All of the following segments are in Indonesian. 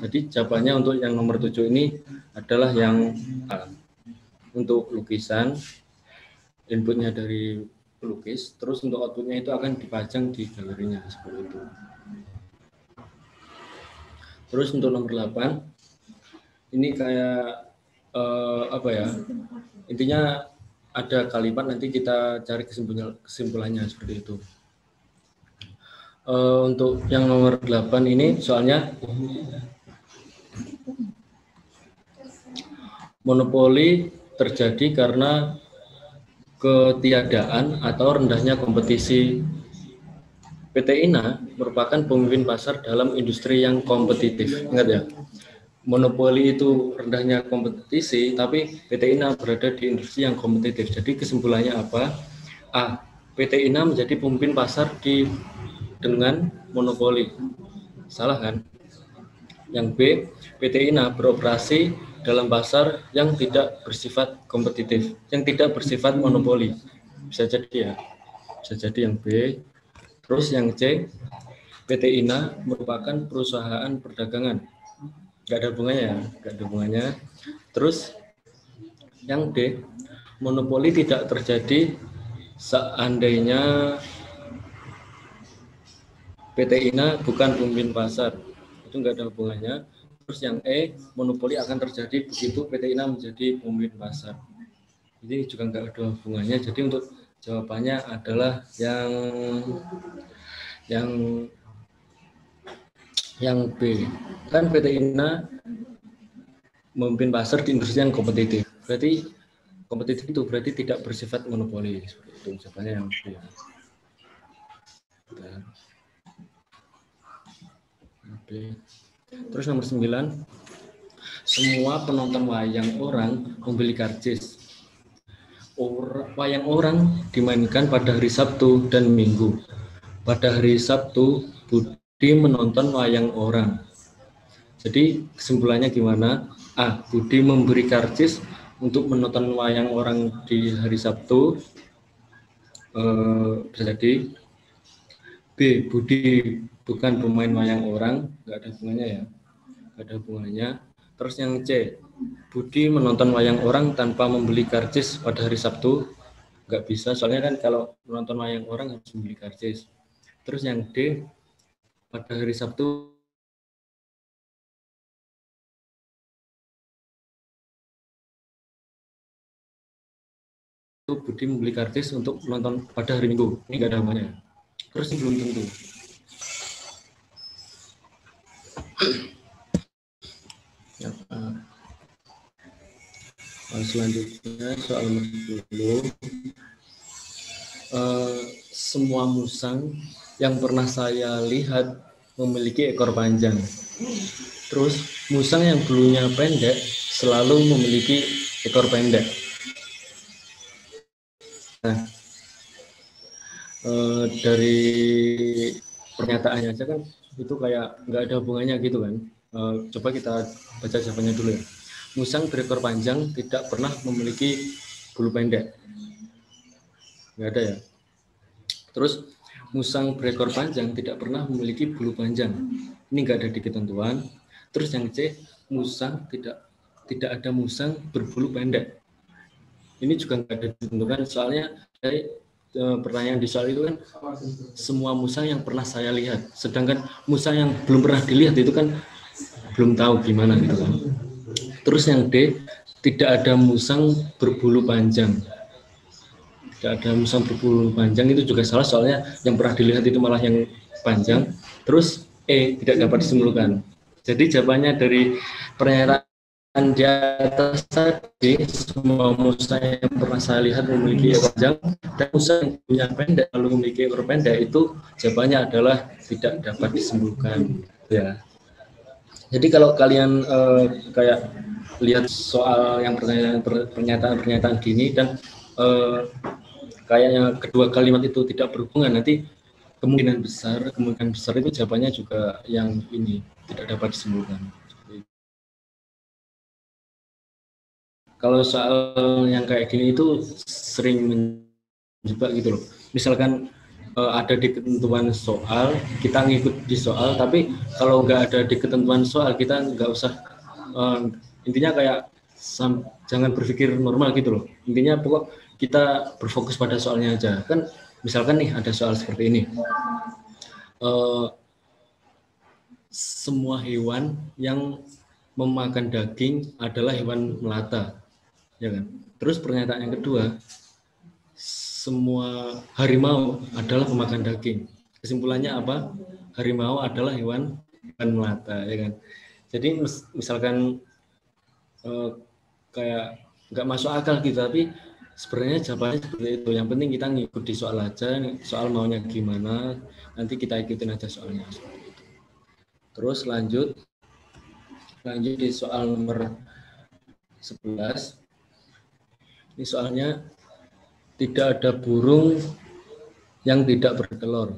Jadi jawabannya untuk yang nomor 7 ini adalah yang A. Untuk lukisan, inputnya dari pelukis, terus untuk outputnya itu akan dipajang di galerinya seperti itu. Terus untuk nomor 8, ini kayak apa ya? Intinya ada kalimat, nanti kita cari kesimpulannya seperti itu. Untuk yang nomor 8 ini soalnya monopoli terjadi karena ketiadaan atau rendahnya kompetisi. PT INA merupakan pemimpin pasar dalam industri yang kompetitif. Ingat ya, monopoli itu rendahnya kompetisi, tapi PT INA berada di industri yang kompetitif. Jadi kesimpulannya apa? A. PT INA menjadi pemimpin pasar dengan monopoli. Salah kan? Yang B. PT INA beroperasi dalam pasar yang tidak bersifat kompetitif, yang tidak bersifat monopoli. Bisa jadi ya, bisa jadi yang B. Terus yang C, PT INA merupakan perusahaan perdagangan. Nggak ada hubungannya ya, nggak ada hubungannya. Terus yang D, monopoli tidak terjadi seandainya PT INA bukan pemimpin pasar. Itu nggak ada hubungannya. Terus yang E, monopoli akan terjadi begitu PT INA menjadi pemimpin pasar. Ini juga nggak ada hubungannya. Jadi untuk jawabannya adalah yang B. Kan PT INA memimpin pasar di industri yang kompetitif. Berarti kompetitif itu berarti tidak bersifat monopoli. Seperti itu jawabannya yang B. B. Terus nomor 9, semua penonton wayang orang membeli karcis. Wayang orang dimainkan pada hari Sabtu dan Minggu. Pada hari Sabtu, Budi menonton wayang orang. Jadi kesimpulannya gimana? A. Budi memberi karcis untuk menonton wayang orang di hari Sabtu. Bisa jadi. B. Budi bukan pemain wayang orang, nggak ada hubungannya ya, nggak ada hubungannya. Terus yang C, Budi menonton wayang orang tanpa membeli karcis pada hari Sabtu, nggak bisa, soalnya kan kalau menonton wayang orang harus membeli karcis. Terus yang D, pada hari Sabtu Budi membeli karcis untuk menonton pada hari Minggu, ini nggak ada hubungannya. Terus ini belum tentu. Selanjutnya soal nomor 10. Semua musang yang pernah saya lihat memiliki ekor panjang. Terus musang yang bulunya pendek selalu memiliki ekor pendek. Nah, dari pernyataannya aja kan itu kayak nggak ada hubungannya gitu kan. Coba kita baca jawabannya dulu ya. Musang berekor panjang tidak pernah memiliki bulu pendek. Nggak ada ya. Terus musang berekor panjang tidak pernah memiliki bulu panjang. Ini nggak ada di ketentuan. Terus yang C, musang tidak ada musang berbulu pendek. Ini juga nggak ada ditentukan, soalnya dari pertanyaan di soal itu kan semua musang yang pernah saya lihat. Sedangkan musang yang belum pernah dilihat itu kan belum tahu gimana gitu kan. Terus yang D, tidak ada musang berbulu panjang. Tidak ada musang berbulu panjang itu juga salah, soalnya yang pernah dilihat itu malah yang panjang. Terus E, tidak dapat disimpulkan. Jadi jawabannya dari pernyataan di atas tadi, semua musang yang pernah saya lihat memiliki ekor panjang dan musang yang punya pendek lalu memiliki ekor pendek, itu jawabannya adalah tidak dapat disimpulkan ya. Jadi kalau kalian kayak lihat soal yang pernyataan gini dan kayaknya kedua kalimat itu tidak berhubungan, nanti kemungkinan besar itu jawabannya juga yang ini tidak dapat disimpulkan. Kalau soal yang kayak gini itu sering menjebak gitu loh. Misalkan ada di ketentuan soal, kita ngikut di soal, tapi kalau nggak ada di ketentuan soal, kita nggak usah, intinya kayak jangan berpikir normal gitu loh. Intinya pokok kita berfokus pada soalnya aja. Kan misalkan nih ada soal seperti ini, semua hewan yang memakan daging adalah hewan melata, ya kan? Terus pernyataan yang kedua, semua harimau adalah pemakan daging. Kesimpulannya apa? Harimau adalah hewan melata, ya kan? Jadi misalkan kayak nggak masuk akal gitu, tapi sebenarnya jawabannya seperti itu. Yang penting kita ngikut di soal aja, soal maunya gimana, nanti kita ikutin aja soalnya. Terus lanjut di soal nomor 11. Ini soalnya tidak ada burung yang tidak bertelur.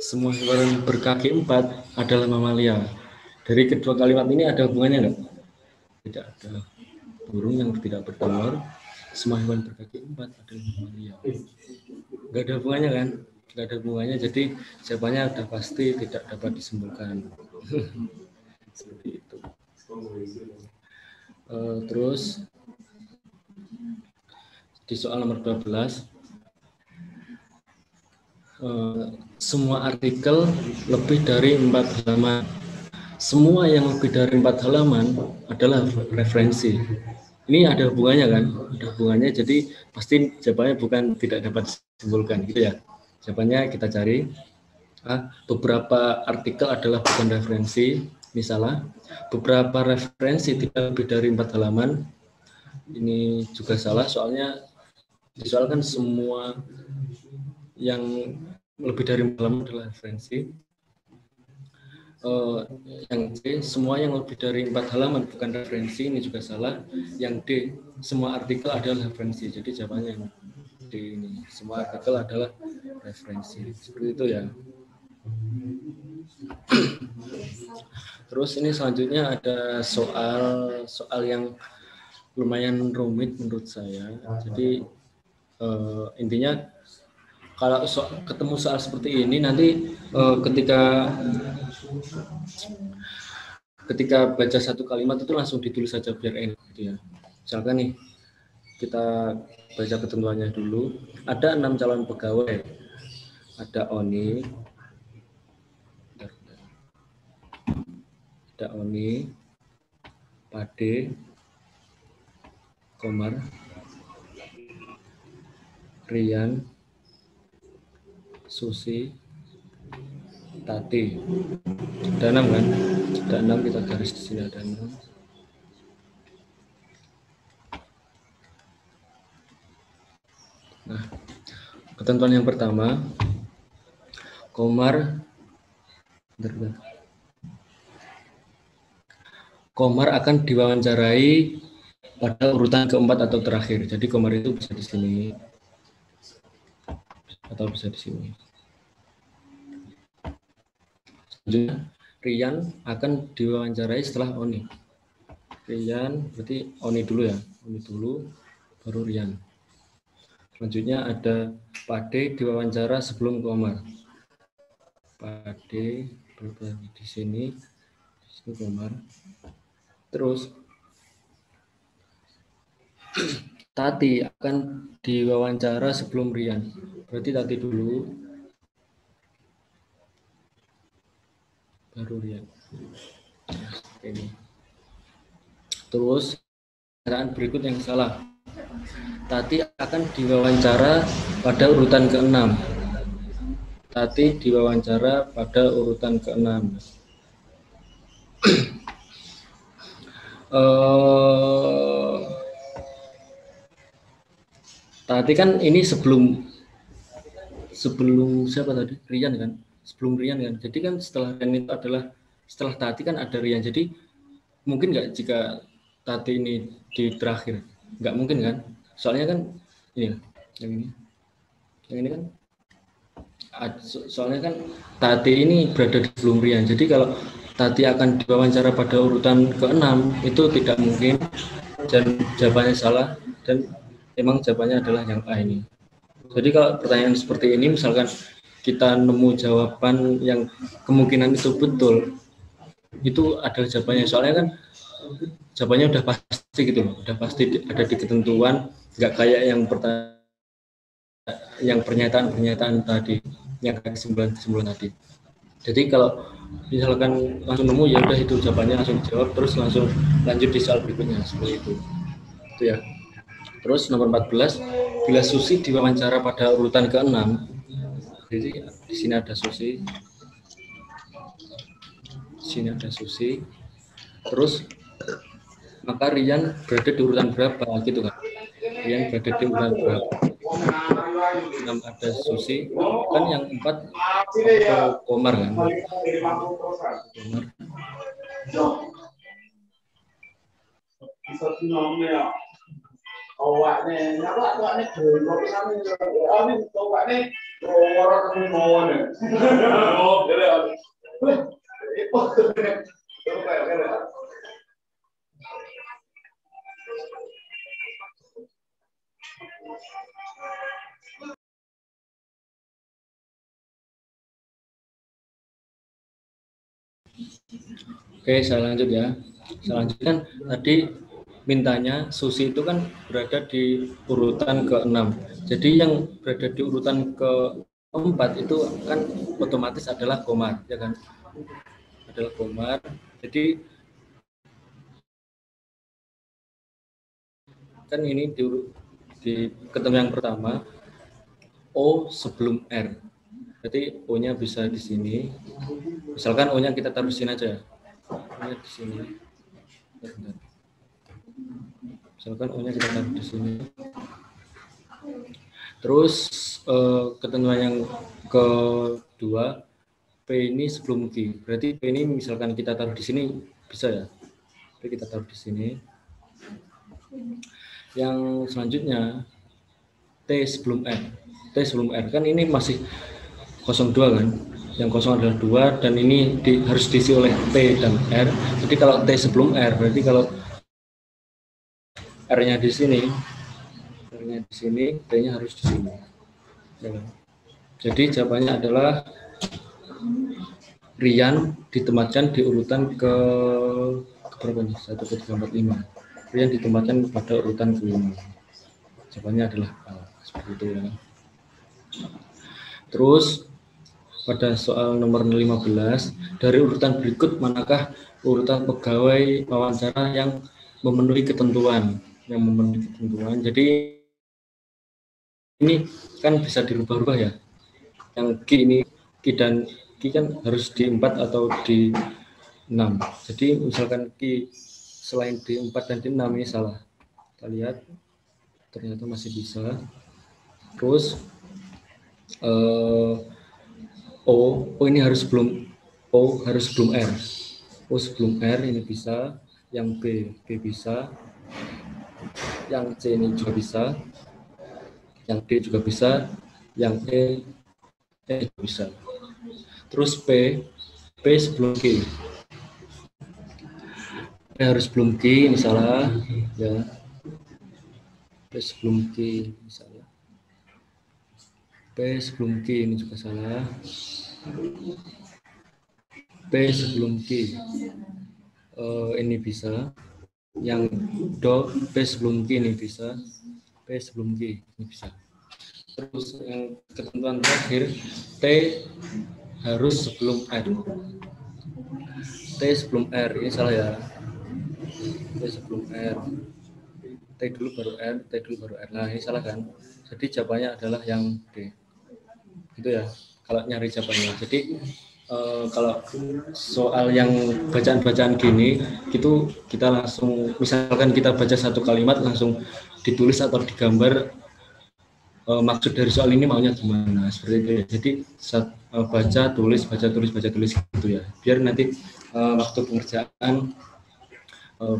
Semua hewan berkaki 4 adalah mamalia. Dari kedua kalimat ini ada hubungannya nggak? Tidak ada burung yang tidak bertelur. Semua hewan berkaki 4 adalah mamalia. Nggak ada hubungannya kan? Nggak ada hubungannya. Jadi jawabannya sudah pasti tidak dapat disimpulkan. Seperti itu. Terus di soal nomor 12, semua artikel lebih dari 4 halaman. Semua yang lebih dari 4 halaman adalah referensi. Ini ada hubungannya kan? Ada hubungannya, jadi pasti jawabannya bukan tidak dapat disimpulkan gitu ya. Jawabannya kita cari. Beberapa artikel adalah bukan referensi. Misalnya, beberapa referensi tidak lebih dari 4 halaman. Ini juga salah, soalnya disoalkan semua yang lebih dari 4 halaman adalah referensi. Yang D, semua yang lebih dari 4 halaman bukan referensi, ini juga salah. Yang D, semua artikel adalah referensi. Jadi jawabannya yang D ini, semua artikel adalah referensi. Seperti itu ya. Terus ini selanjutnya ada soal yang lumayan rumit menurut saya. Jadi intinya kalau ketemu soal seperti ini nanti ketika baca satu kalimat itu langsung ditulis saja biar enak gitu ya. Misalkan nih kita baca ketentuannya dulu. Ada 6 calon pegawai. Ada Oni, Pade, Komar, Rian, Susi, Tati. Ada 6 kan? Ada 6, kita garis di sini ada 6. Nah, ketentuan yang pertama, Komar akan diwawancarai pada urutan keempat atau terakhir. Jadi Komar itu bisa di sini atau bisa di sini. Selanjutnya, Rian akan diwawancarai setelah Oni. Rian berarti Oni dulu ya, Oni dulu, baru Rian. Selanjutnya ada Pade diwawancara sebelum Komar. Pade di sini Komar. Terus Tati akan diwawancara sebelum Rian. Berarti Tati dulu, baru Rian. Ini. Terus pertanyaan berikut yang salah. Tati akan diwawancara pada urutan ke-6. Tati diwawancara pada urutan ke-6. Tadi kan ini sebelum siapa tadi? Rian kan? Sebelum Rian kan? Jadi kan setelah Rian itu adalah setelah Tati kan ada Rian. Jadi mungkin nggak jika Tati ini di terakhir? Nggak mungkin kan? Soalnya kan ini yang ini kan soalnya kan Tati ini berada di sebelum Rian. Jadi kalau Tati akan diwawancara pada urutan ke-6 itu tidak mungkin dan jawabannya salah dan emang jawabannya adalah yang A ini. Jadi kalau pertanyaan seperti ini misalkan kita nemu jawaban yang kemungkinan itu betul, itu adalah jawabannya. Soalnya kan jawabannya udah pasti gitu loh, udah pasti ada di ketentuan, nggak kayak yang pernyataan tadi, yang kesimpulan tadi. Jadi kalau misalkan langsung nemu, ya udah itu jawabannya langsung dijawab, terus langsung lanjut di soal berikutnya, seperti itu. Itu ya. Terus nomor 14, bila Susi diwawancara pada urutan ke-6, jadi di sini ada Susi, terus maka Rian berada di urutan berapa gitu kan? Rian berada di urutan berapa? 6 ada Susi, kan yang 4 Komar kan? Komar. Oke, saya lanjut ya. Selanjutnya tadi mintanya Susi itu kan berada di urutan ke-6. Jadi yang berada di urutan ke-4 itu kan otomatis adalah Komar, ya kan? Adalah Komar. Jadi kan ini di ketemu yang pertama O sebelum R. Berarti O-nya bisa di sini. Misalkan O-nya kita taruh di sini aja. O-nya di sini. Misalkan O-nya kita taruh di sini. Terus ketentuan yang kedua, P ini sebelum Q. Berarti P ini misalkan kita taruh di sini, bisa ya. Jadi kita taruh di sini. Yang selanjutnya, T sebelum R. T sebelum R. Kan ini masih 02 kan. Yang kosong adalah 2, dan ini harus diisi oleh T dan R. Jadi kalau T sebelum R, berarti kalau R-nya di sini, T-nya harus di sini. Jadi jawabannya adalah Rian ditempatkan di urutan ke berapa nih? 1, 2, 3, 4, 5. Rian ditempatkan pada urutan ke-5. Jawabannya adalah A, seperti itu ya. Terus pada soal nomor 15, dari urutan berikut manakah urutan pegawai wawancara yang memenuhi ketentuan? Jadi ini kan bisa dirubah-rubah ya. Yang Q ini, Q dan Q kan harus di 4 atau di 6. Jadi misalkan Q selain di 4 dan di 6 ini salah. Kita lihat ternyata masih bisa. Terus O ini harus belum R. O sebelum R ini bisa, yang B bisa, yang C ini juga bisa, yang D juga bisa, yang E juga bisa. Terus P sebelum Q. P harus belum Q, ini salah ya. P sebelum Q misalnya. P sebelum Q ini juga salah. P sebelum Q ini bisa. Yang do P sebelum Q ini bisa. P sebelum Q ini bisa. Terus yang ketentuan terakhir, T harus sebelum R. T sebelum R ini salah ya. T sebelum R. T dulu baru R, T dulu baru R. Nah ini salah kan? Jadi jawabannya adalah yang D. Gitu ya, kalau nyari jawabannya. Jadi kalau soal yang bacaan-bacaan gini, gitu kita langsung, misalkan kita baca satu kalimat langsung ditulis atau digambar maksud dari soal ini maunya gimana, seperti itu ya. Jadi baca tulis gitu ya, biar nanti waktu pengerjaan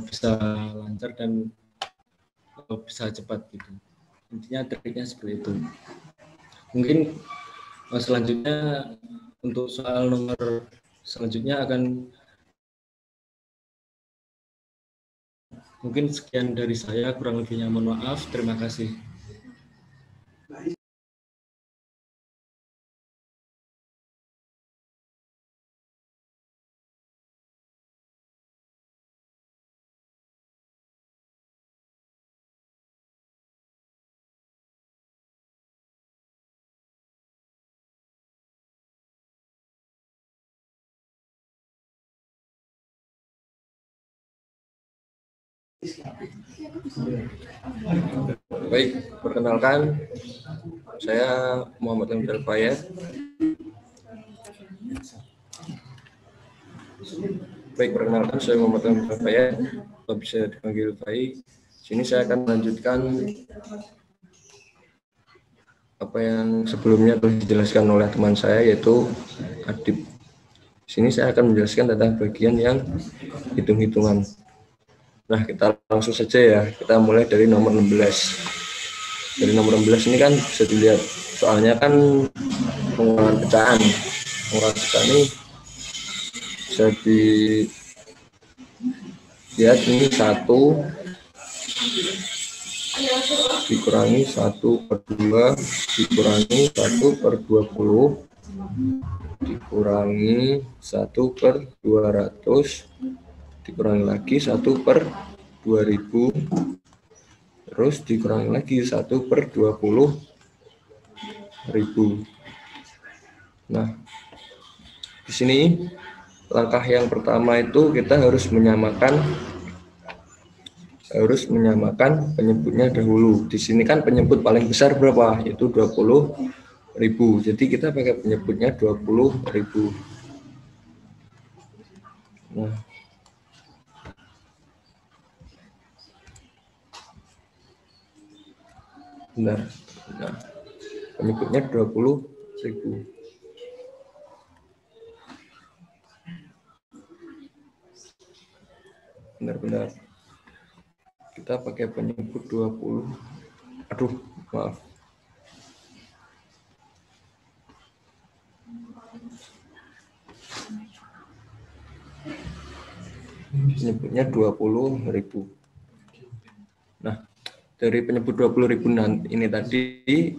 bisa lancar dan bisa cepat gitu. Intinya triknya seperti itu. Mungkin selanjutnya untuk soal nomor selanjutnya akan mungkin sekian dari saya, kurang lebihnya mohon maaf. Terima kasih. Baik, perkenalkan, saya Muhammad Lemdal Fayed. Atau bisa dipanggil Fai. Sini saya akan melanjutkan apa yang sebelumnya telah dijelaskan oleh teman saya, yaitu Adib. Sini saya akan menjelaskan tentang bagian yang hitung-hitungan. Nah, kita langsung saja ya. Kita mulai dari nomor 16. Dari nomor 16 ini kan bisa dilihat, soalnya kan pengurangan pecahan. Pengurangan pecahan ini bisa dilihat, ini 1 dikurangi 1/2 dikurangi 1/20 dikurangi 1/200 dikurangi lagi 1/2000 terus dikurangi lagi 1/20.000. Nah, di sini langkah yang pertama itu kita harus menyamakan penyebutnya dahulu. Di sini kan penyebut paling besar berapa? Itu 20.000. Jadi kita pakai penyebutnya 20.000. Nah, benar. Nah, penyebutnya 20.000. Benar-benar. Kita pakai penyebut 20. Aduh, maaf. Penyebutnya 20.000. Nah, dari penyebut 20.000 ini tadi,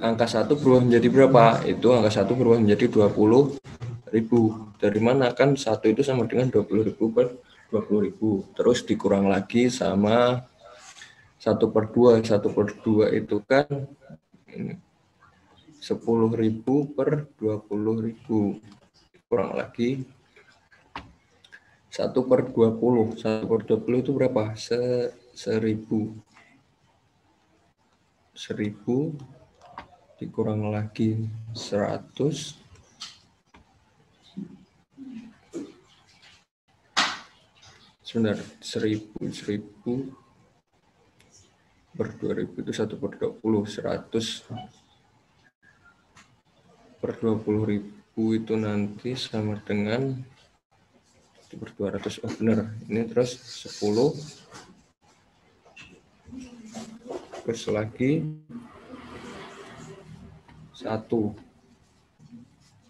angka 1 berubah menjadi berapa? Itu angka 1 berubah menjadi 20.000. Dari mana? Kan 1 itu sama dengan 20.000 per 20.000. Terus dikurang lagi sama 1/2. 1/2 itu kan 10.000 per 20.000. Kurang lagi 1/20. 1/20 itu berapa? 1.000. 1.000 dikurang lagi 100 sebentar, 1.000 per 2.000 itu 1/20. 100 per 20.000 itu nanti sama dengan 1/200. Oh benar, ini terus 10 terus lagi 1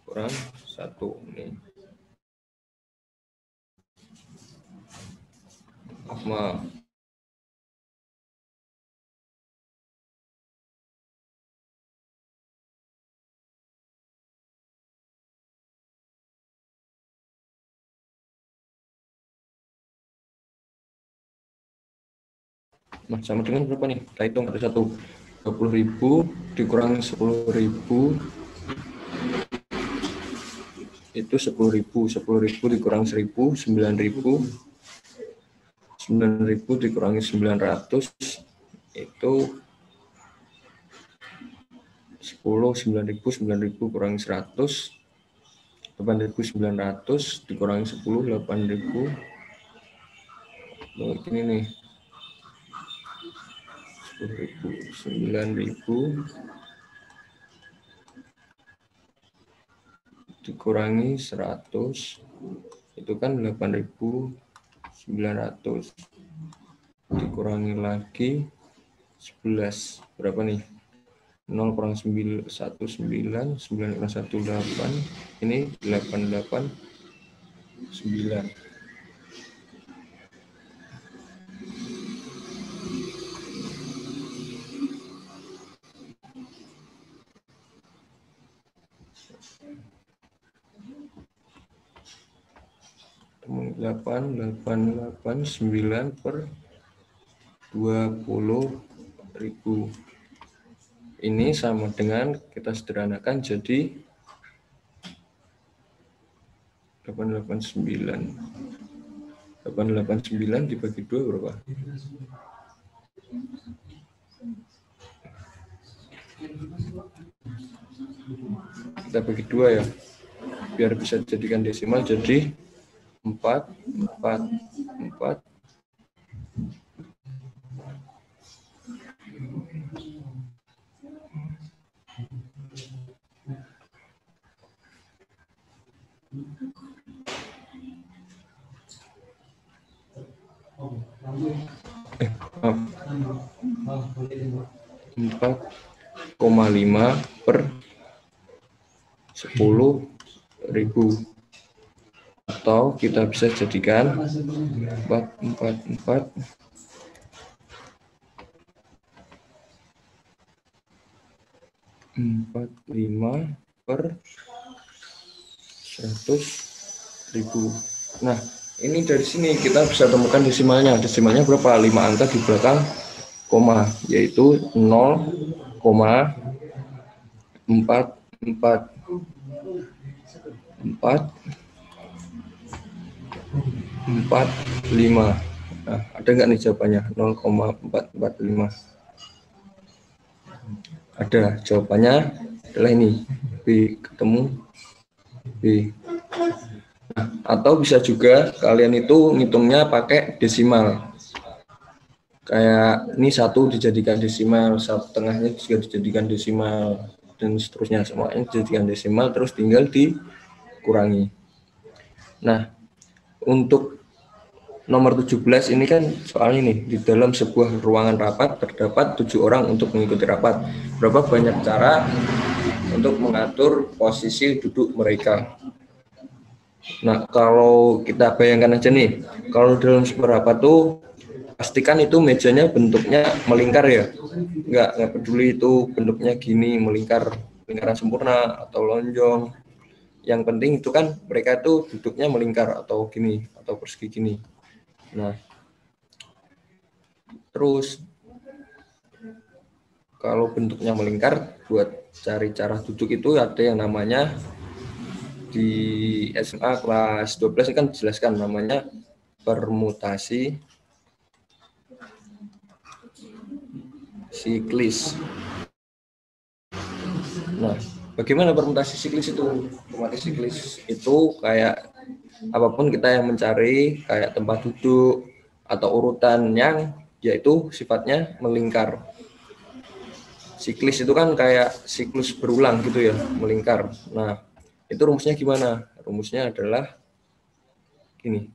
kurang 1 ini. Maaf. Nah, sama dengan berapa nih? Kita hitung ada 1. 20.000 dikurangi 10.000 itu 10.000. 10.000 dikurang 1.000, 9.000. 9.000 dikurangi 900 itu 10. 9.000 kurangi 100, 8.900 dikurangi 10, 8.000. Ini nih 10.000, 9.000 dikurangi 100 itu kan 8.900 dikurangi lagi 11 berapa nih? 0 kurang 9 1 9 9 kurang 1 8 ini 8 9. Teman 8,889 per 20.000. Ini sama dengan kita sederhanakan jadi 889 889 dibagi 2 berapa? Kita bagi 2 ya, biar bisa jadikan desimal, jadi 4, 4, 4. Maaf. 4,5 per 10.000, atau kita bisa jadikan 4 45 per 100.000. Nah, ini dari sini kita bisa temukan desimalnya. Desimalnya berapa? 5 angka di belakang koma, yaitu 0,445. Nah, ada nggak nih jawabannya? 0,445. Ada, jawabannya adalah ini, B, ketemu B. Nah, atau bisa juga kalian itu ngitungnya pakai desimal. Kayak ini 1 dijadikan desimal, 1/2-nya juga dijadikan desimal, dan seterusnya, semuanya dijadikan desimal, terus tinggal dikurangi. Nah, untuk nomor 17 ini kan soalnya nih, di dalam sebuah ruangan rapat terdapat 7 orang untuk mengikuti rapat. Berapa banyak cara untuk mengatur posisi duduk mereka? Nah, kalau kita bayangkan aja nih, kalau dalam sebuah rapat tuh pastikan itu mejanya bentuknya melingkar ya. Nggak peduli itu bentuknya gini, lingkaran sempurna atau lonjong. Yang penting itu kan mereka tuh duduknya melingkar atau gini, atau persegi gini. Nah, terus kalau bentuknya melingkar, buat cari cara duduk itu ada yang namanya di SMA kelas 12 kan dijelaskan, namanya permutasi siklis. Nah, bagaimana permutasi siklis itu? Permutasi siklis itu kayak apapun kita yang mencari kayak tempat duduk atau urutan yang yaitu sifatnya melingkar. Siklis itu kan kayak siklus berulang gitu ya, melingkar. Nah, itu rumusnya gimana? Rumusnya adalah gini.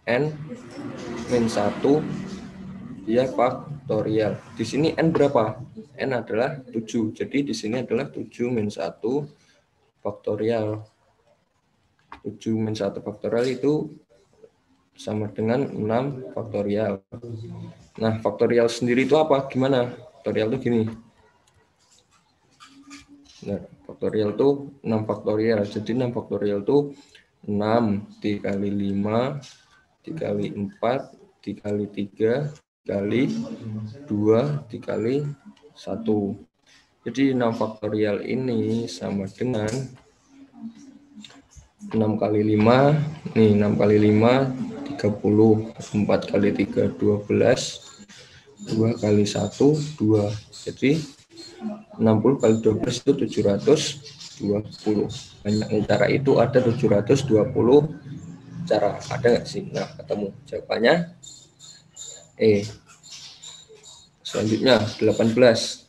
N-1 dia faktorial. Di sini N berapa? N adalah 7. Jadi di sini adalah 7-1 faktorial. 7-1 faktorial itu sama dengan 6 faktorial. Nah, faktorial sendiri itu apa? Gimana? Faktorial itu gini. Nah, faktorial itu 6 faktorial. Jadi 6 faktorial itu 6 dikali 5 dikali 4 dikali 3 dikali 2 dikali 1. Jadi 6 faktorial ini sama dengan 6 kali 5, nih 6 kali 5, 30, 4 kali 3, 12, 2 kali 1, 2. Jadi 60 kali 12 itu 720. Banyaknya cara itu ada 720 cara. Ada nggak sih? Nah, ketemu. Jawabannya E. Selanjutnya 18.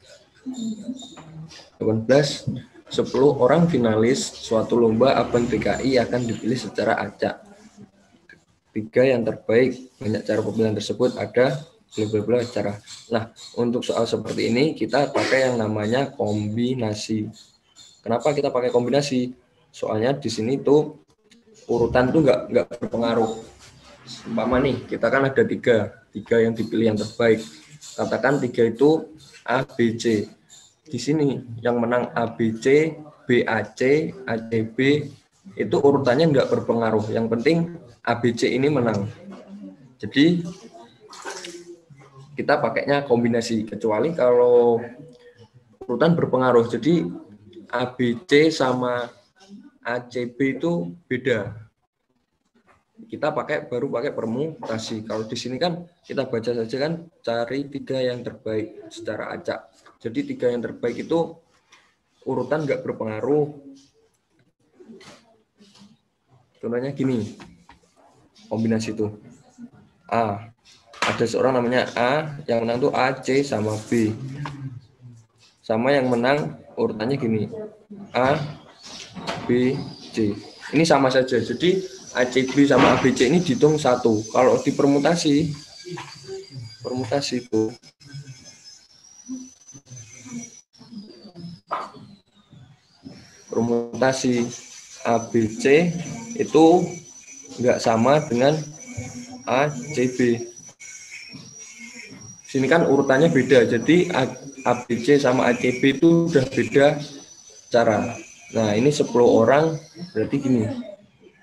10 orang finalis suatu lomba abang DKI akan dipilih secara acak. 3 yang terbaik. Banyak cara pemilihan tersebut ada bla cara. Nah, untuk soal seperti ini kita pakai yang namanya kombinasi. Kenapa kita pakai kombinasi? Soalnya di sini tuh urutan tuh nggak berpengaruh. Umpama nih, kita kan ada 3 yang dipilih yang terbaik. Katakan 3 itu A, B, C. Di sini yang menang A, B, C, B, A, C, A, C, B, itu urutannya nggak berpengaruh. Yang penting A, B, C ini menang. Jadi kita pakainya kombinasi, kecuali kalau urutan berpengaruh. Jadi A, B, C sama A, C, B itu beda. kita baru pakai permutasi. Kalau di sini kan kita baca saja kan, cari 3 yang terbaik secara acak. Jadi 3 yang terbaik itu urutan nggak berpengaruh. Contohnya gini, kombinasi itu A, ada seorang namanya A, yang menang tuh A, C sama B. Sama yang menang urutannya gini, A, B, C. Ini sama saja. Jadi A, C, B sama A, B, C ini dihitung 1. Kalau di permutasi itu A, B, C itu nggak sama dengan A, C, B. Sini kan urutannya beda, jadi A, B, C sama A, C, B itu udah beda cara. Nah, ini 10 orang, berarti gini.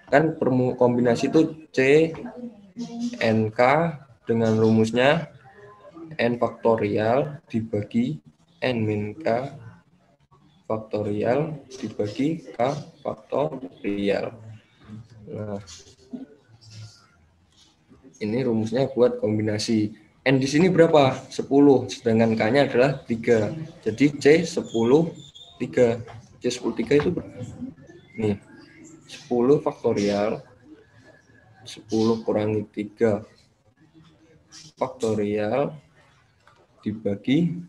Kan kombinasi itu C, N, K dengan rumusnya N faktorial dibagi N min K faktorial dibagi K faktorial. Nah, ini rumusnya buat kombinasi. N di sini berapa? 10, sedangkan K-nya adalah 3. Jadi C 10, 3. C 10, 3 itu nih, 10 faktorial, 10 kurangi 3 faktorial dibagi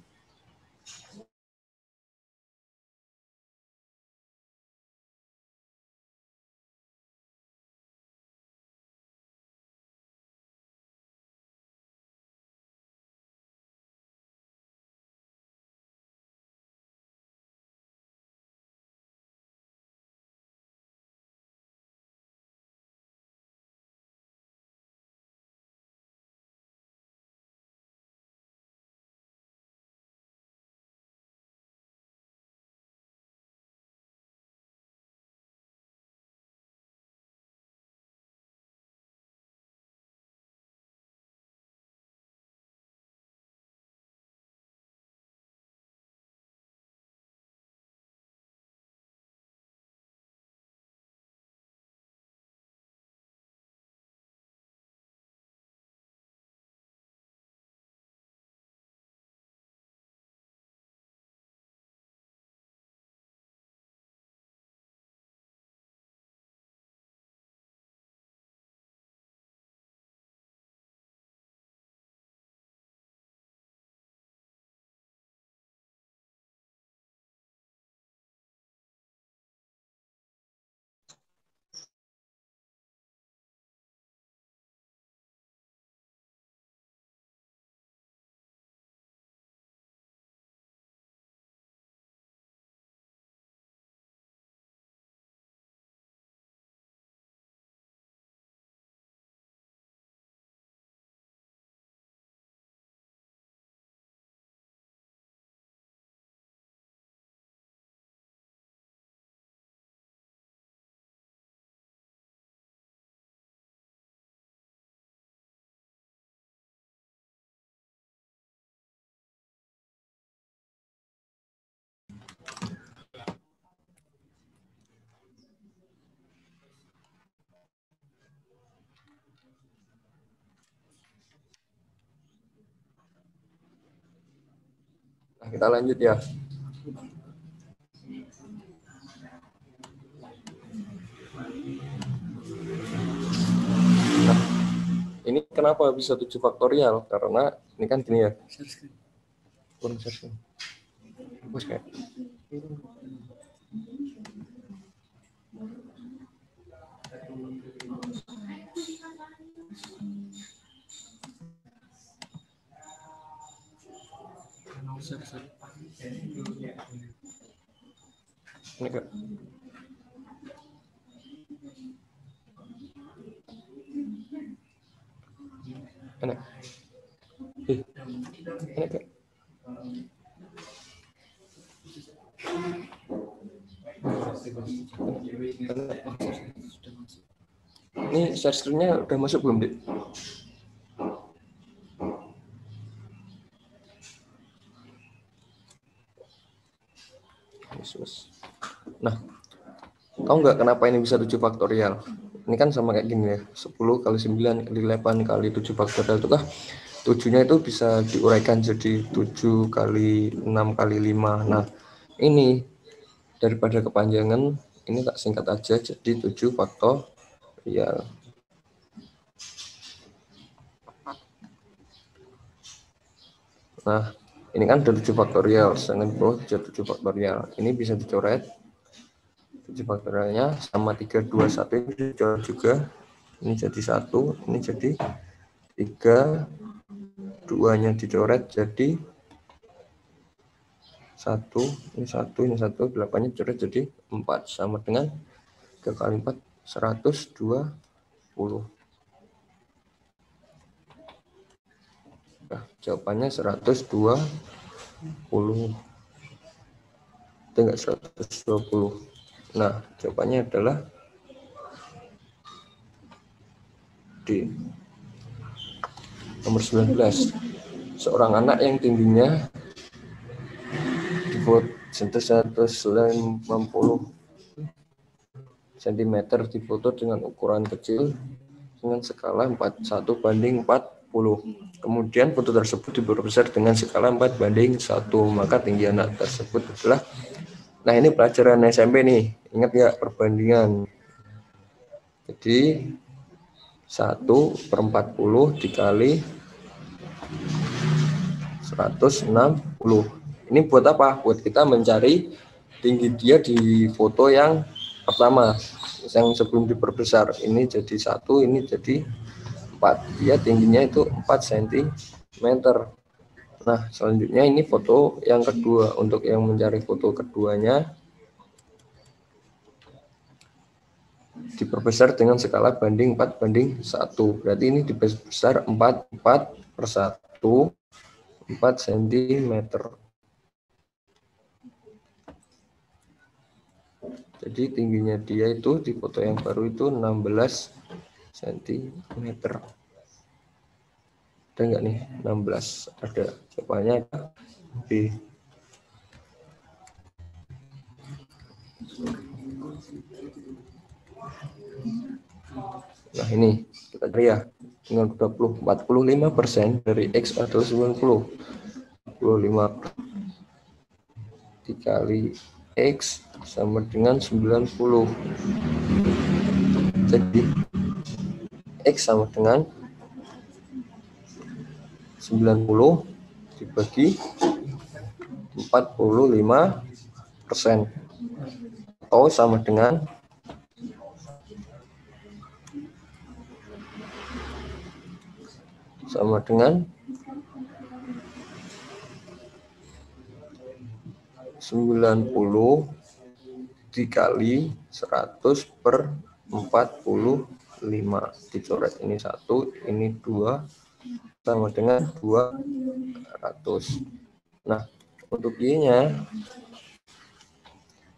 Nah, kita lanjut ya. Nah, ini kenapa bisa 7 faktorial? Karena ini kan gini ya. Kurang share. Bos kayak. Ini Kak. Enak. Enak Kak. Ini share screen-nya udah masuk belum, Dek? Nah, tahu nggak kenapa ini bisa 7 faktorial? ini kan sama kayak gini ya, 10 kali 9 kali 8 kali 7 faktorial itu kah 7-nya itu bisa diuraikan jadi 7 kali 6 kali 5. Nah ini daripada kepanjangan ini tak singkat aja jadi 7 faktorial. Nah ini kan ada 7 faktorial, sedangkan di bawah 7 faktorial. Ini bisa dicoret 7 faktorialnya sama 3, 2, 1 ini dicoret juga. Ini jadi 1, ini jadi 3, 2-nya dicoret jadi 1, ini 1, ini 1, 8-nya dicoret jadi 4, sama dengan 3 kali 4, 120. Nah, jawabannya 120. Itu enggak 120. Nah, jawabannya adalah D. Nomor 19. Seorang anak yang tingginya di foto 190 cm difoto dengan ukuran kecil dengan skala 1:40. Kemudian foto tersebut diperbesar dengan skala 4:1, maka tinggi anak tersebut adalah. Nah, ini pelajaran SMP nih. Ingat nggak perbandingan? Jadi 1/40 dikali 160. Ini buat apa? Buat kita mencari tinggi dia di foto yang pertama, yang sebelum diperbesar. Ini jadi 1, ini jadi 4. Dia tingginya itu 4 cm. Nah, selanjutnya ini foto yang kedua. Untuk yang mencari foto keduanya diperbesar dengan skala banding 4:1. Berarti ini dibesar 4/1, 4 cm. Jadi tingginya dia itu di foto yang baru itu 16 cm. Ada enggak nih? 16. Ada. Jawabannya B. Nah, ini kita cari ya. Dengan 45% dari X adalah 90. 45 dikali X sama dengan 90. Jadi X sama dengan 90 dibagi 45% atau sama dengan 90 dikali 100/45. Dicoret ini 1, ini 2, sama dengan 200. Nah, untuk Y-nya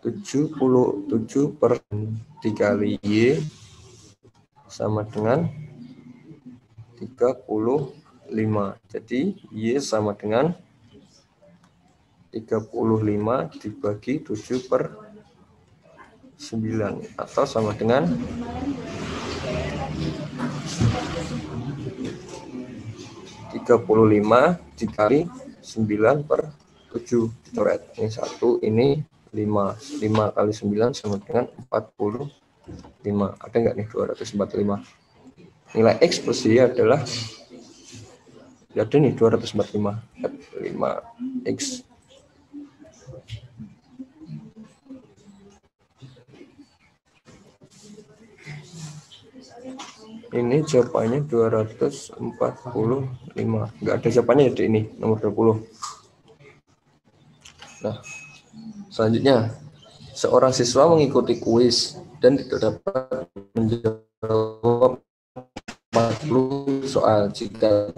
77% dikali Y sama dengan 35. Jadi Y sama dengan 35 dibagi 7/9 atau sama dengan 35 dikali 9/7. Coret ini 1, ini 5. 5 kali 9 sama dengan 45. Ada enggak nih 245? Nilai X plus Y adalah, ada nih 245. 5X. Ini jawabannya 245. Enggak ada jawabannya di ini, nomor 20. Nah, selanjutnya, seorang siswa mengikuti kuis dan tidak dapat menjawab 40 soal. Jika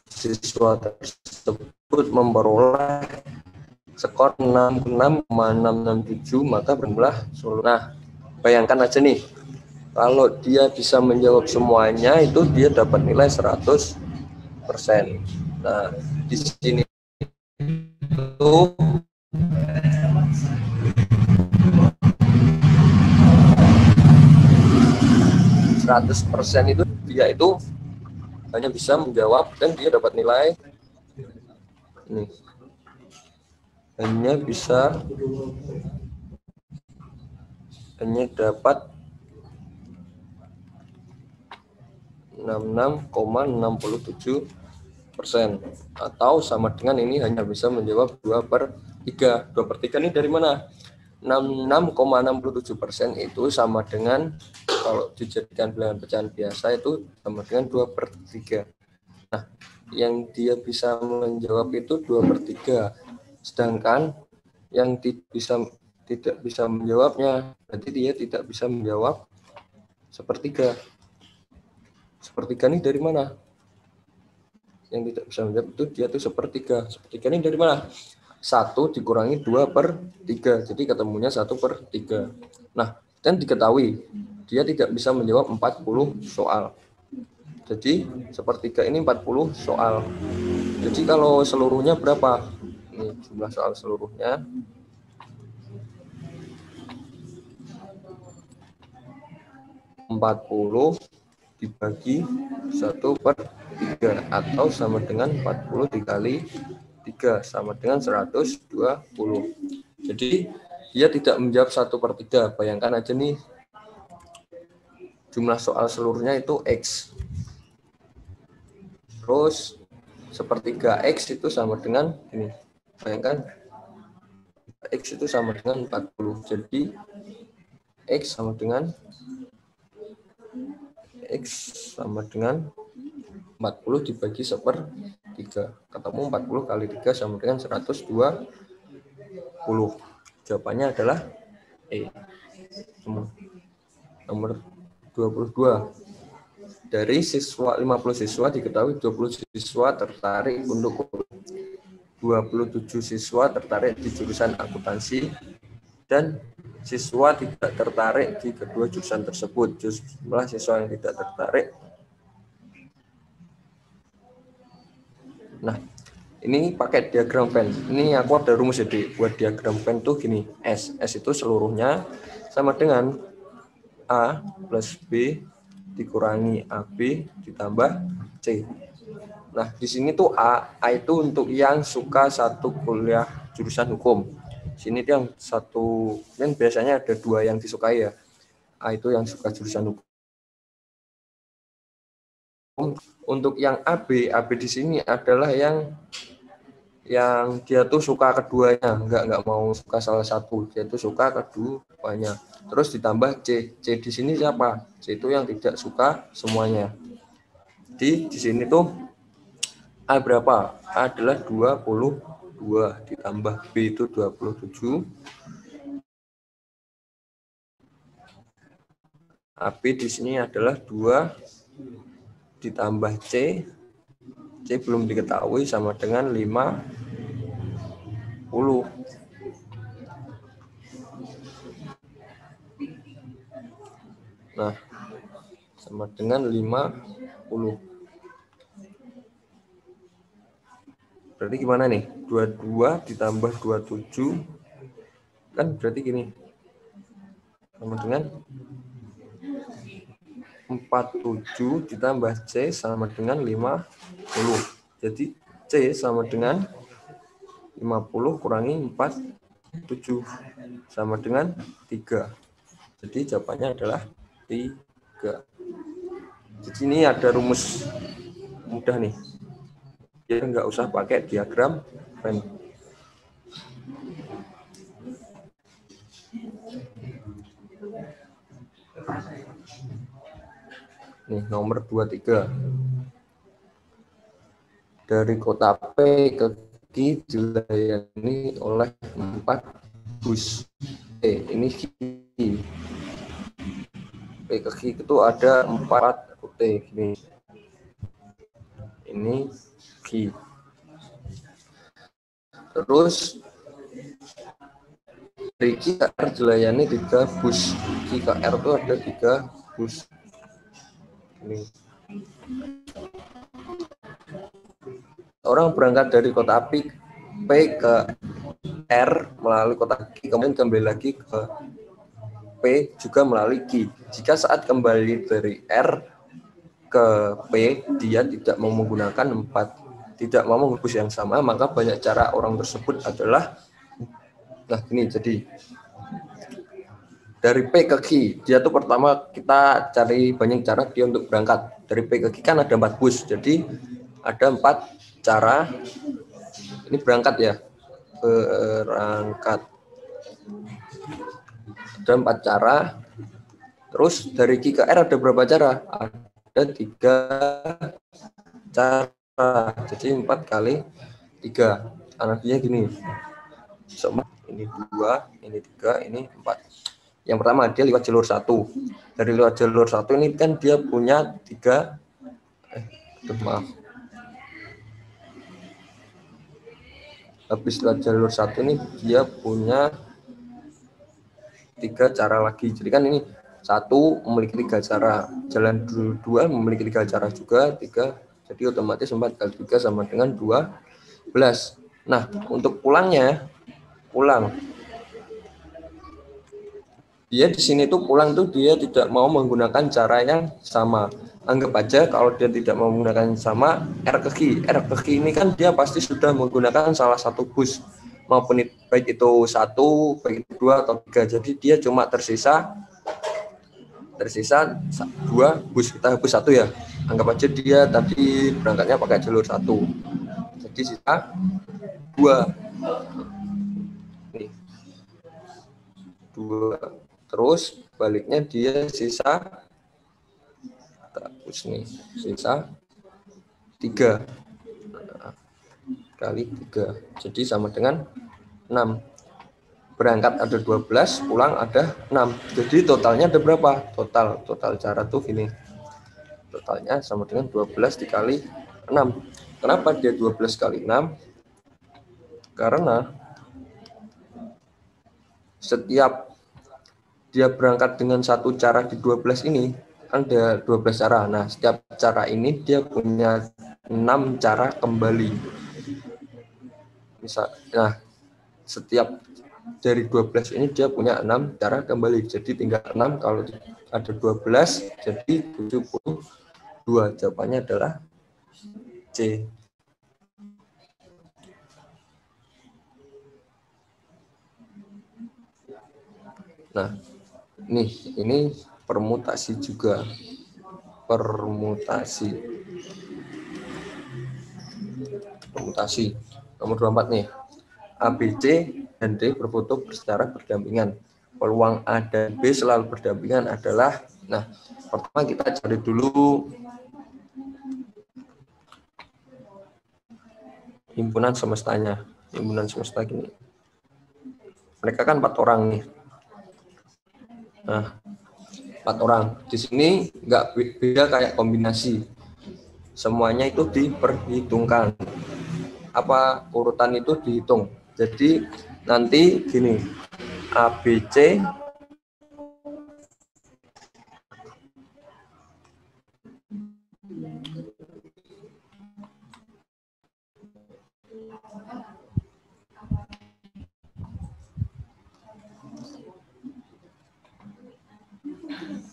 siswa tersebut memperoleh skor 66,667, maka berjumlah 10. Nah, bayangkan aja nih, kalau dia bisa menjawab semuanya itu dia dapat nilai 100%. Nah, di sini itu 100% itu dia itu hanya bisa menjawab dan dia dapat nilai ini. Hanya dapat 66,67% atau sama dengan ini hanya bisa menjawab 2/3. 2/3 ini dari mana? 66,67% itu sama dengan, kalau dijadikan bilangan pecahan biasa itu sama dengan 2/3. Nah, yang dia bisa menjawab itu 2/3. Sedangkan yang tidak bisa menjawabnya, berarti dia tidak bisa menjawab 1/3. 1/3 ini dari mana? Yang tidak bisa menjawab itu dia tuh 1/3. 1/3 ini dari mana? 1 dikurangi 2/3. Jadi ketemunya 1/3. Nah, dan diketahui dia tidak bisa menjawab 40 soal. Jadi 1/3 ini 40 soal. Jadi kalau seluruhnya berapa? Ini jumlah soal seluruhnya. (40) dibagi 1/3 atau sama dengan 40 dikali 3 sama dengan 120. Jadi dia tidak menjawab 1/3. Bayangkan aja nih, jumlah soal seluruhnya itu X. Terus 1/3 X itu sama dengan ini. Bayangkan X itu sama dengan 40. Jadi X sama dengan 40 dibagi 1/3. Ketemu 40 kali 3 sama dengan 120. Jawabannya adalah E. Nomor 22. Dari 50 siswa diketahui 20 siswa tertarik untuk 27 siswa tertarik di jurusan akuntansi dan siswa tidak tertarik di kedua jurusan tersebut. Jumlah siswa yang tidak tertarik. Nah, ini pakai diagram Venn. Ini aku ada rumus jadi buat diagram Venn tuh gini. S itu seluruhnya sama dengan A plus B dikurangi AB ditambah C. Nah, di sini tuh A itu untuk yang suka satu kuliah jurusan hukum. Sini yang satu, kan biasanya ada 2 yang disukai ya. A itu yang suka jurusan hukum. Untuk yang AB di sini adalah yang dia tuh suka keduanya, nggak mau suka salah satu, dia tuh suka keduanya. Terus ditambah C di sini siapa? C itu yang tidak suka semuanya. Di sini tuh A berapa? A adalah 22 ditambah B itu 27. AB di sini adalah 2 ditambah C belum diketahui sama dengan 50. Nah, sama dengan 50. Berarti gimana nih? 22 ditambah 27 kan berarti gini. Sama dengan 47 ditambah C sama dengan 50. Jadi C sama dengan 50 kurangi 47 sama dengan 3. Jadi jawabannya adalah 3. Di sini ada rumus mudah nih. Jadi nggak usah pakai diagram Venn. Nih, nomor 23. Dari kota P ke Q dilayani oleh 4 bus. Ini Q. P ke Q itu ada 4 rute gini. Ini Q. Terus dari Q ke R dilayani 3 bus. Q ke R itu ada 3 bus. Ini. Orang berangkat dari kota P ke R melalui kota Q, kemudian kembali lagi ke P juga melalui Q. Jika saat kembali dari R ke P, dia tidak mau menggunakan 4, tidak mau menghapus yang sama, maka banyak cara orang tersebut adalah, nah ini jadi dari P ke Q, dia tuh pertama kita cari banyak cara dia untuk berangkat. Dari P ke Q kan ada 4 bus, jadi ada 4 cara ini berangkat ya, berangkat. Ada 4 cara. Terus dari Q ke R ada berapa cara? Ada 3 cara. Jadi 4 kali 3. Analoginya gini. Ini 2, ini 3, ini 4. Yang pertama dia lewat jalur 1. Dari lewat jalur 1 ini kan dia punya 3 maaf. Habis lewat jalur 1 ini dia punya 3 cara lagi. Jadi kan ini 1 memiliki 3 cara, jalan 2 memiliki 3 cara juga, 3. Jadi otomatis 4 kali 3 sama dengan 12. Nah, untuk pulang dia di sini tuh pulang tuh dia tidak mau menggunakan cara yang sama. Anggap aja kalau dia tidak mau menggunakan sama, R ke Q ini kan dia pasti sudah menggunakan salah satu bus, maupun baik itu 1, baik itu 2 atau 3. Jadi dia cuma tersisa 2 bus, kita hapus 1 ya. Anggap aja dia tadi berangkatnya pakai jalur 1. Jadi sisa 2. Nih. 2. Terus baliknya dia sisa, kita hapus nih, sisa 3 kali 3. Jadi sama dengan 6. Berangkat ada 12, pulang ada 6. Jadi totalnya ada berapa? Total cara tuh gini. Totalnya sama dengan 12 dikali 6. Kenapa dia 12 kali 6? Karena setiap dia berangkat dengan satu cara di 12 ini, ada 12 cara. Nah, setiap cara ini dia punya 6 cara kembali. Nah, setiap dari 12 ini dia punya 6 cara kembali. Jadi tinggal 6, kalau ada 12 jadi 72. Jawabannya adalah C. Nah, ini permutasi juga. Permutasi nomor 24 nih. A, B, C, dan D berfoto secara berdampingan. Peluang A dan B selalu berdampingan adalah, nah, pertama kita cari dulu himpunan semestanya. Himpunan semesta gini. Mereka kan 4 orang nih. Nah, 4 orang. Di sini nggak beda kayak kombinasi. Semuanya itu diperhitungkan. Apa urutan itu dihitung. Jadi nanti gini, A, B, C,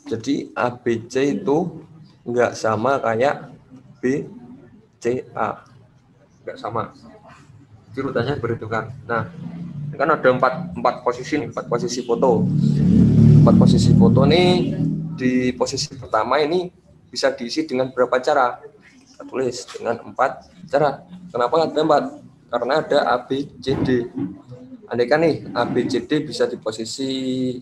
jadi A, B, C itu nggak sama kayak B, C, A. Nggak sama. Jadi urutannya berhitungan. Nah, kan ada 4 posisi foto. 4 posisi foto nih, di posisi pertama ini bisa diisi dengan berapa cara? Kita tulis dengan 4 cara. Kenapa ada 4? Karena ada A, B, C, D. Andai kan nih A, B, C, D bisa di posisi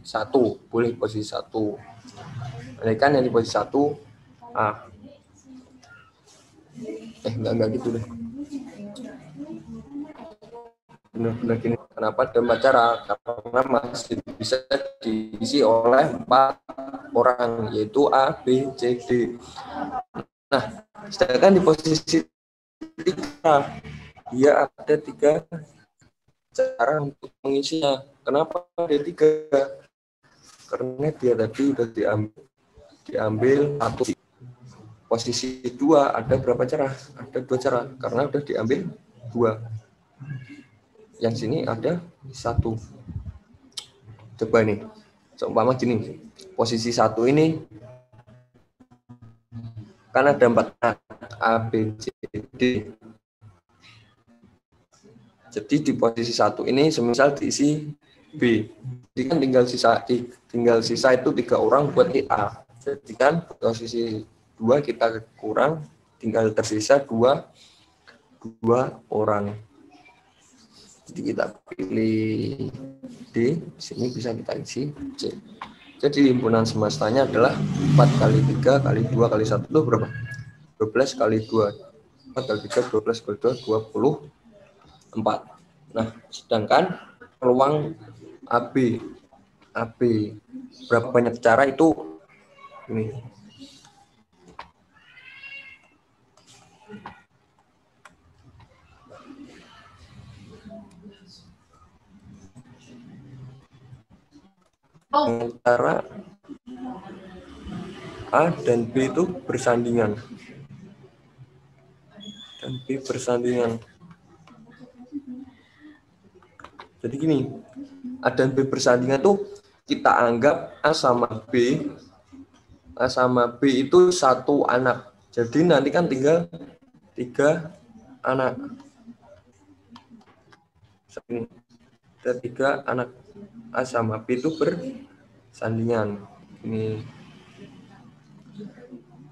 1, boleh posisi 1. Andai kan yang di posisi 1 A. Enggak gitu deh. Benar-benar gini. Kenapa ada 4 cara? Karena masih bisa diisi oleh 4 orang, yaitu A, B, C, D. Nah, sedangkan di posisi 3, dia ada 3 cara untuk mengisinya. Kenapa ada 3? Karena dia tadi sudah diambil 1. Posisi 2 ada berapa cara? Ada 2 cara, karena sudah diambil 2. Yang sini ada 1. Coba nih. Seumpama gini, posisi 1 ini kan ada 4 anak A, B, C, D. Jadi di posisi 1 ini semisal diisi B. Jadi kan tinggal sisa itu 3 orang buat A. Jadi kan posisi 2 kita kurang, tinggal tersisa 2 orang. Jadi kita pilih D, sini bisa kita isi C. Jadi himpunan semestanya adalah 4 kali 3 kali 2 kali 1 itu berapa? 12 kali 2. 4 kali 3, 12 kali 2, 24. Nah, sedangkan peluang AB berapa banyak cara itu ini. Cara A dan B itu bersandingan. Dan B bersandingan. Jadi gini, A dan B bersandingan tuh kita anggap A sama B itu 1 anak. Jadi nanti kan tinggal 3 anak. Ada 3 anak. A sama B itu bersandingan. Ini.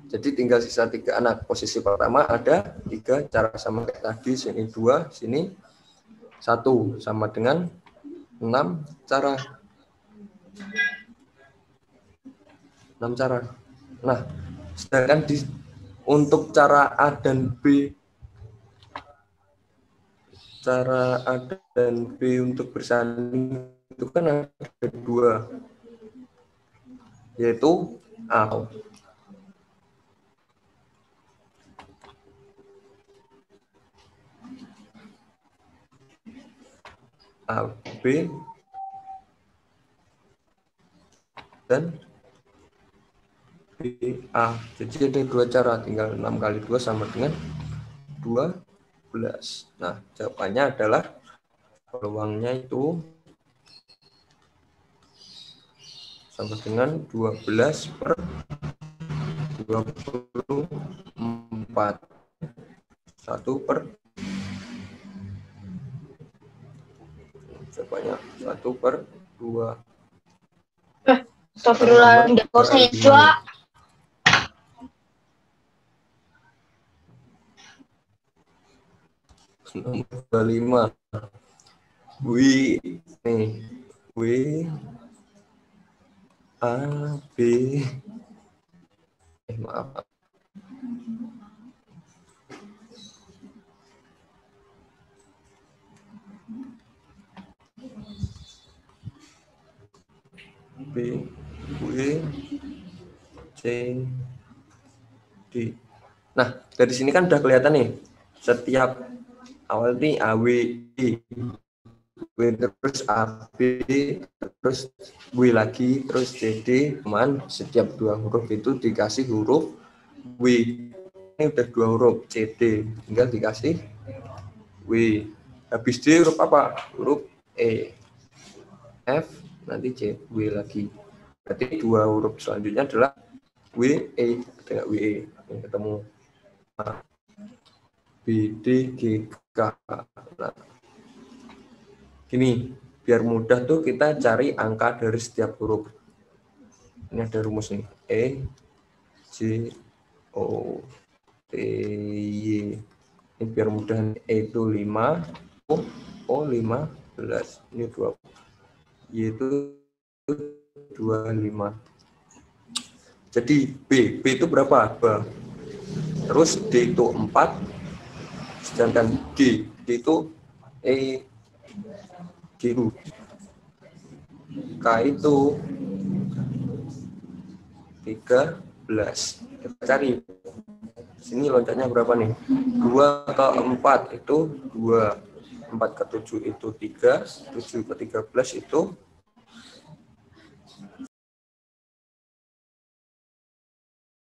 Jadi tinggal sisa 3 anak. Posisi pertama ada 3 cara sama kayak tadi. Sini 2, sini 1. Sama dengan 6 cara. 6 cara. Nah, sedangkan untuk cara A dan B, untuk bersanding itu kan ada 2, yaitu A. B dan BA. Jadi ada 2 cara, tinggal 6 kali 2 sama dengan 12. Nah, jawabannya adalah peluangnya itu sama dengan 12 per 24. 1 per jawabannya 1 per 2. Astagfirullah, tidak mau saya jawab. Nomor 25. W A B maaf. B, W, C, D. Nah, dari sini kan udah kelihatan nih. Setiap awal ini AW, W terus AB, terus W lagi, terus CD. Cuman setiap 2 huruf itu dikasih huruf W. Ini udah 2 huruf CD, tinggal dikasih W. Habis D huruf apa? Huruf E, F, nanti C, W lagi. Berarti 2 huruf selanjutnya adalah W, E, dengan W, E. Yang ketemu B, D, G, K. Nah, gini, biar mudah tuh kita cari angka dari setiap huruf. Ini ada rumus nih. E, J, O, T, Y. Ini biar mudah. E itu 5, O 15. Ini 20. Y itu 25. Jadi B itu berapa? Terus D itu 4. Sedangkan D itu E, G itu. K itu 13. Kita cari. Sini loncatnya berapa nih? 2 ke 4 itu 2. 4 ke 7 itu 3. 7 ke 13 itu